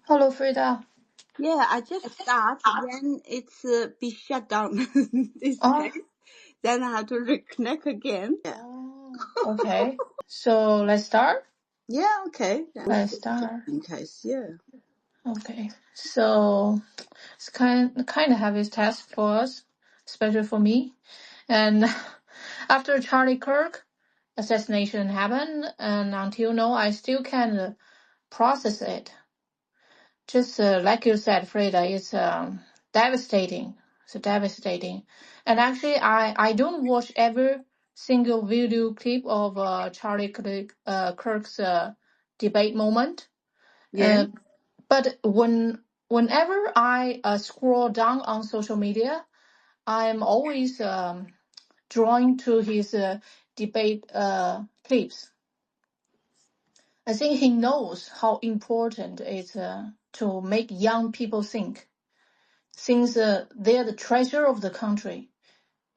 Hello, Freda. Yeah, I just start. Then it's be shut down. This Oh, case, then I have to reconnect again. Yeah. okay. So let's start. Yeah. Okay. Let's Just start. in case. Yeah. Okay. So it's kind of heavy task for us, especially for me. And after Charlie Kirk assassination happened, and until now, I still can't process it. Just like you said, Freda, it's devastating. It's devastating. And actually, I don't watch every single video clip of Kirk's debate moment. Yeah. Uh, but whenever I scroll down on social media, I'm always drawn to his debate clips. I think he knows how important it is to make young people think, since they are the treasure of the country.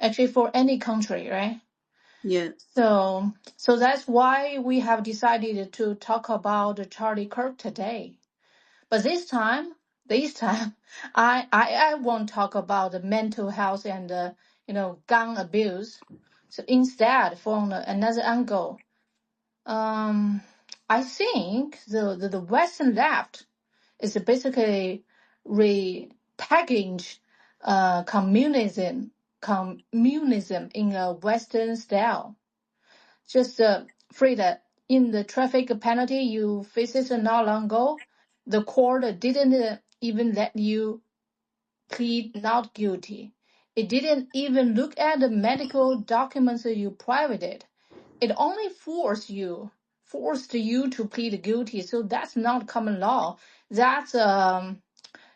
Actually, for any country, right? Yeah. So that's why we have decided to talk about Charlie Kirk today. But this time, I won't talk about the mental health and gun abuse. So instead, from another angle, um, I think the Western left is basically repackaged communism in a Western style. Just Frida, in the traffic penalty you faced not long ago, the court didn't even let you plead not guilty. It didn't even look at the medical documents you provided. It only forced you to plead guilty. So that's not common law. That's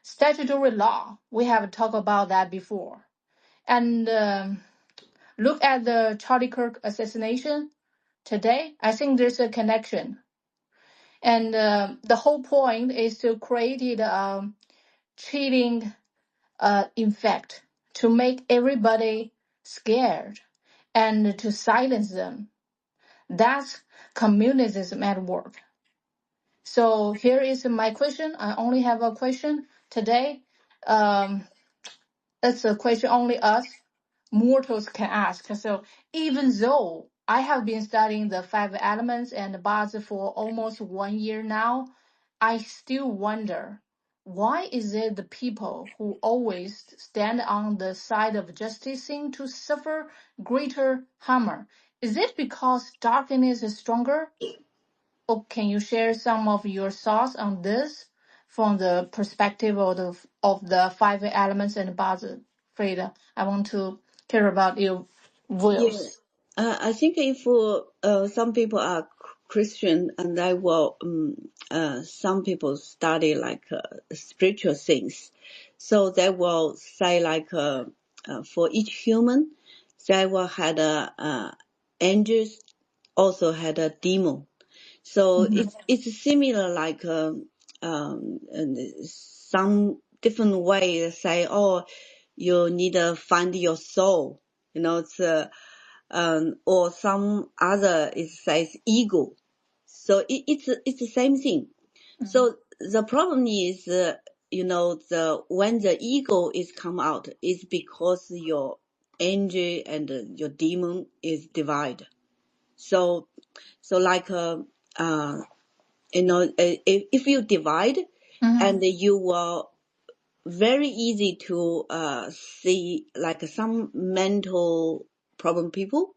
statutory law. We have talked about that before. And look at the Charlie Kirk assassination today. I think there's a connection. And the whole point is to create a chilling effect to make everybody scared and to silence them. That's communism at work. So here is my question. I only have a question today. Um, it's a question only us mortals can ask. So even though I have been studying the five elements and Bazi for almost 1 year now, I still wonder, why is it the people who always stand on the side of justice seem to suffer greater harm? Is it because darkness is stronger? Or can you share some of your thoughts on this from the perspective of the five elements and Bazi? Freda, I want to hear about your Yeah. views. I think if some people are Christian and they will, some people study like spiritual things, so they will say like for each human, they will had a angels, also had a demon. So Mhm. it's similar like and some different way say, oh, you need to find your soul, it's or some other it says ego. So it's the same thing. Mhm. So the problem is, the when the ego is come out is because your angel and your demon is divided. So like if you divide, Mhm. and you will very easy to see like some mental problem people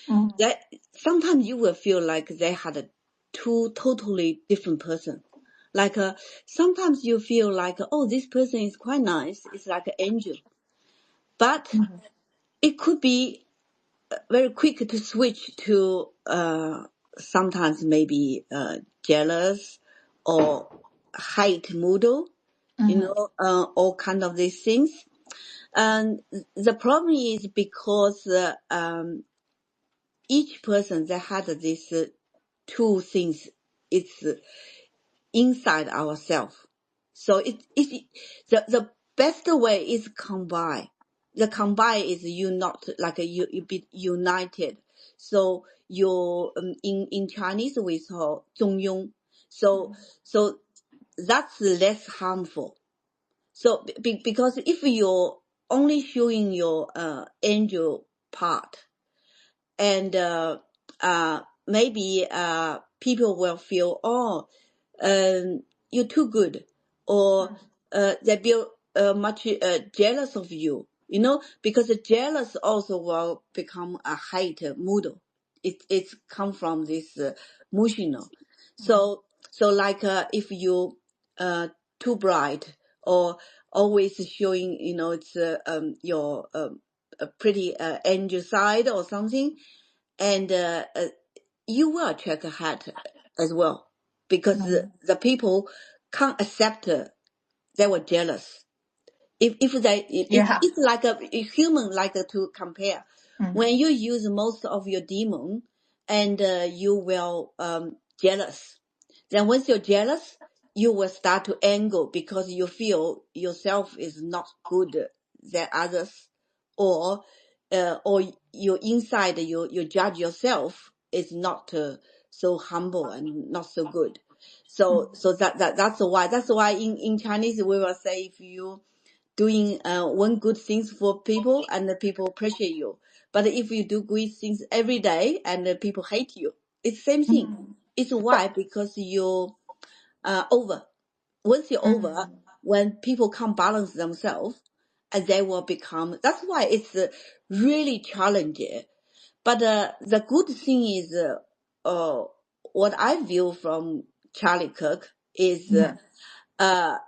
Mhm. that sometimes you will feel like they had a two totally different person. Like sometimes you feel like, oh, this person is quite nice, it's like an angel, but Mhm. it could be very quick to switch to sometimes maybe jealous or hate model, Mhm. all kind of these things. And the problem is because each person that had these two things, it's inside ourselves. So the best way is combine. The combine is you not like you be united. So you in Chinese we call 中庸. So that's less harmful. So because if you're only showing your angel part, and maybe people will feel, oh, you're too good, or they feel much jealous of you, because the jealous also will become a hate model. It's come from this emotional. So like if you too bright, or always showing, it's your a pretty angel side or something, and you will attract a hat as well, because the people can't accept they were jealous. If they, Yeah. it's like a human, like to compare. Mm. When you use most of your demon, and you will jealous. Then once you're jealous, you will start to anger because you feel yourself is not good than others, or your inside, you judge yourself is not so humble and not so good. So that's why in Chinese we will say, if you doing one good things for people and the people appreciate you, but if you do good things every day and the people hate you, it's same thing. It's why, because you over. Once you're over, when people can't balance themselves, and they will become. That's why it's really challenging. But the good thing is, what I view from Charlie Kirk is, uh,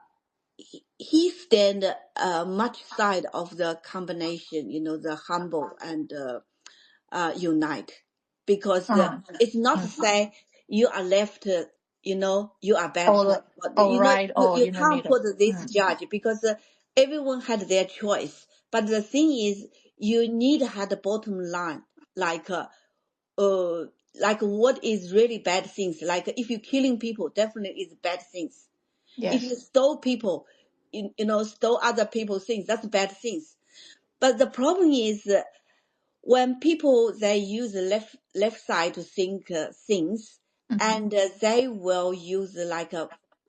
he stand much side of the combination, the humble and unite, because it's not to say you are left, you are bad All, side, but all right, all you in the can't middle. put this judge, because everyone had their choice. But the thing is, you need to have the bottom line, like what is really bad things. Like if you're killing people, definitely is bad things. If you Yes. stole people, stole other people's things, that's bad things. But the problem is, when people, they use the left side to think things, and they will use like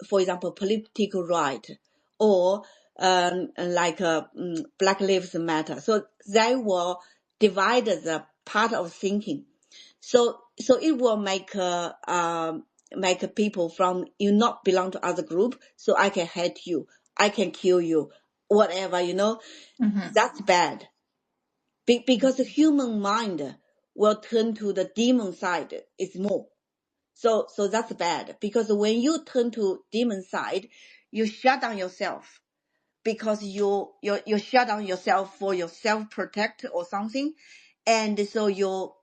for example, political right, or like Black Lives Matter. So they will divide the part of thinking. So it will make people from you not belong to other group. So I can hate you, I can kill you, whatever. That's bad. Because the human mind will turn to the demon side. It's more. So that's bad. Because when you turn to demon side, you shut down yourself, because you shut down yourself for your self protect or something, and so you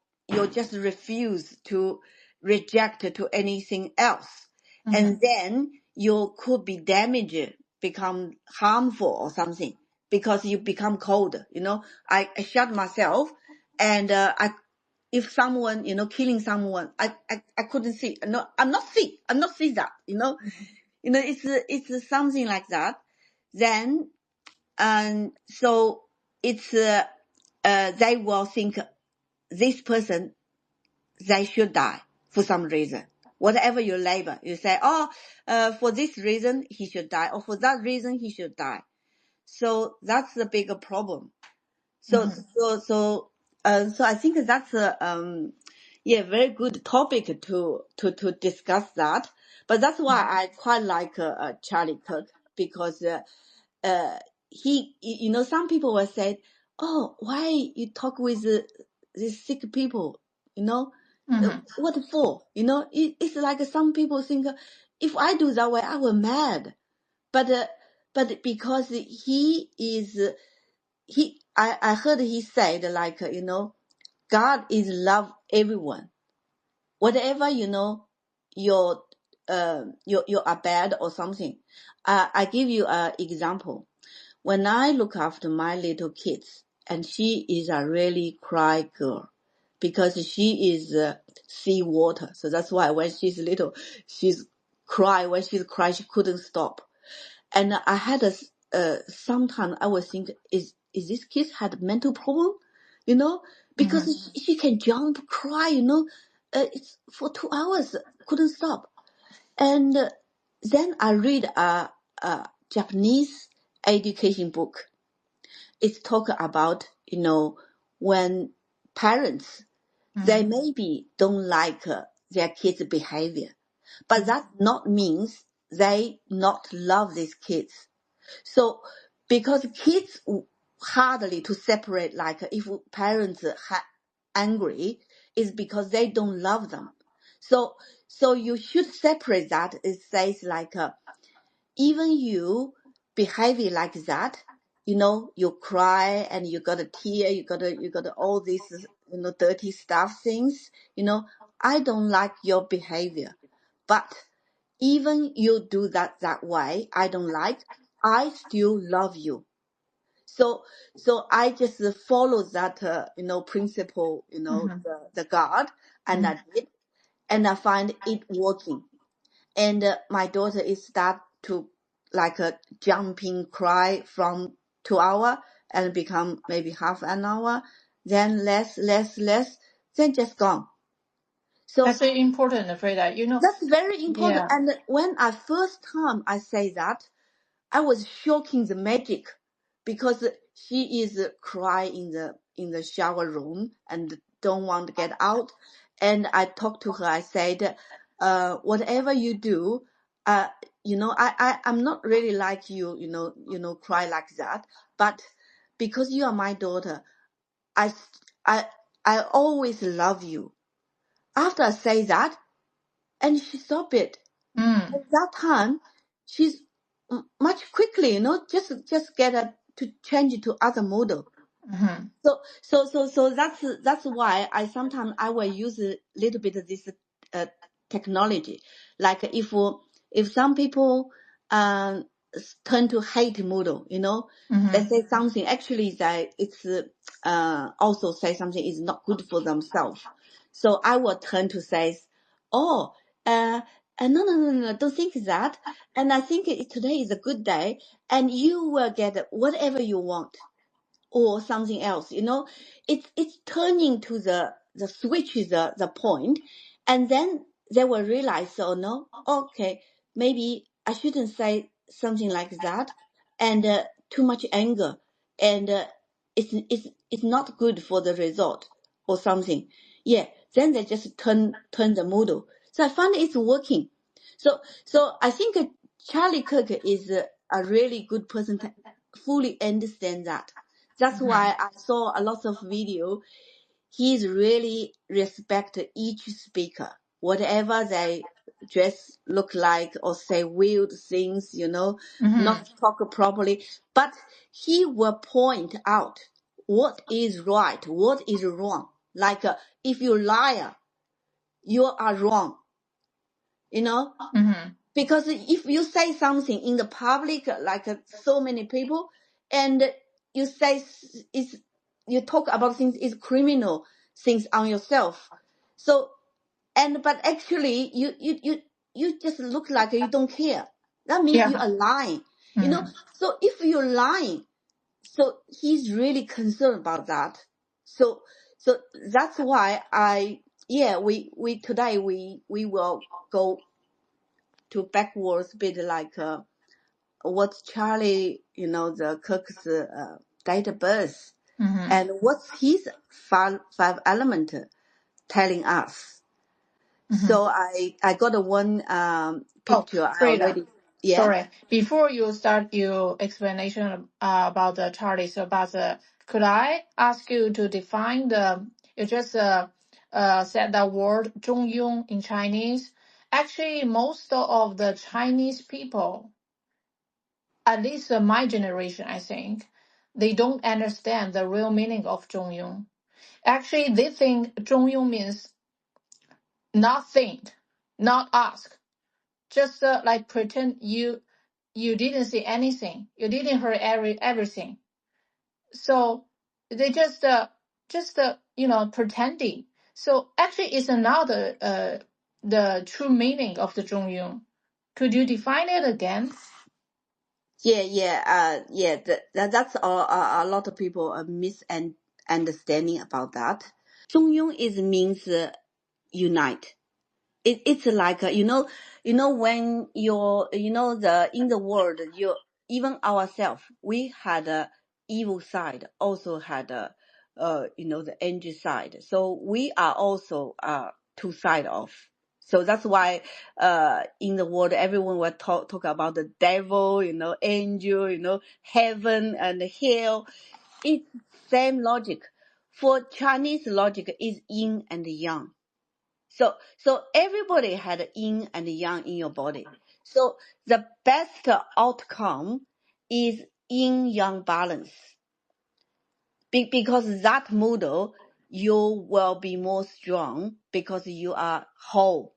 just refuse to reject to anything else, and then you could be damaged, become harmful or something, because you become cold. I shut myself, and if someone killing someone, I couldn't see. No, I'm not see that. It's something like that. Then, and so it's they will think this person, they should die for some reason. Whatever you label, you say, oh, for this reason he should die, or for that reason he should die. So that's the bigger problem. So I think that's a very good topic to discuss that. But that's why I quite like Charlie Kirk, because uh, he, some people will say, oh, why you talk with these sick people, what for? It's like some people think, if I do that way, I will mad. But because he is, I heard he said, like, God is love everyone. Whatever, you're, you are bad or something. I give you an example. When I look after my little kids, and she is a really cry girl, because she is sea water. So that's why when she's little, she's cry. When she's cry, she couldn't stop. And I had sometimes I would think, is this kid had mental problem, because she can jump, cry, it's for 2 hours, couldn't stop. And then I read a Japanese education book. It's talk about, when parents, they maybe don't like their kids' behavior, but that not means they not love these kids. So because kids hardly to separate, like if parents angry, is because they don't love them. So you should separate that. It says like even you behaving like that, you cry and you got a tear, you got all these dirty stuff things, I don't like your behavior, but even you do that way, I don't like, I still love you. So I just follow that principle, the God, and I did, and I find it working. And my daughter is start to like a jumping cry from 2 hours and become maybe half an hour, then less, then just gone. So That's very important, Freda. that's very important. Yeah. And when I first time I say that, I was shocking the magic, because she is crying in the shower room and don't want to get out. And I talked to her. I said, whatever you do, I'm not really like you, cry like that. But because you are my daughter, I, I always love you. After I say that, and she stopped it. At that time, she's much quickly, just get to change it to other model. So that's why I sometimes I will use a little bit of this technology. Like if some people turn to hate model, they say something actually that it's also say something is not good for themselves. So I will turn to say, oh, no, don't think that. And I think today is a good day, and you will get whatever you want, or something else. It's turning to the switch, the point, and then they will realize, oh no, okay, maybe I shouldn't say something like that, and too much anger, and it's not good for the result or something. Yeah, then they just turn the model. So I find it's working. So I think Charlie Kirk is a really good person to fully understand that. That's why I saw a lot of video. He's really respect each speaker, whatever they dress look like or say weird things, not talk properly. But he will point out what is right, what is wrong. Like if you liar, you are wrong, because if you say something in the public, like so many people, and you say you talk about things is criminal things on yourself. So, but actually you just look like you don't care. That means you are lying, So if you're lying, so he's really concerned about that. So that's why we today we will go to backwards bit, like what's Charlie, the Kirk's date of birth, and what's his five element telling us. So I got a one picture. I Freda, already, yeah. sorry. Before you start your explanation about the Charlie's Bazi, could I ask you to define you just said the word 中庸 in Chinese. Actually, most of the Chinese people, at least my generation, I think, they don't understand the real meaning of 中庸. Actually, they think 中庸means not think, not ask. Just like pretend you didn't see anything, you didn't hear everything. So they just pretending. So actually, it's another the true meaning of the 中庸. Could you define it again? That's a lot of people misunderstanding about that. 中庸is means unite. it's like, when in the world, even ourselves, we had a evil side, also had a, the angel side. So we are also, two side of. So that's why, in the world, everyone will talk about the devil, angel, heaven and hell. It's same logic. For Chinese logic is yin and yang. So everybody had yin and yang in your body. So the best outcome is yin yang balance. Because that model, you will be more strong because you are whole.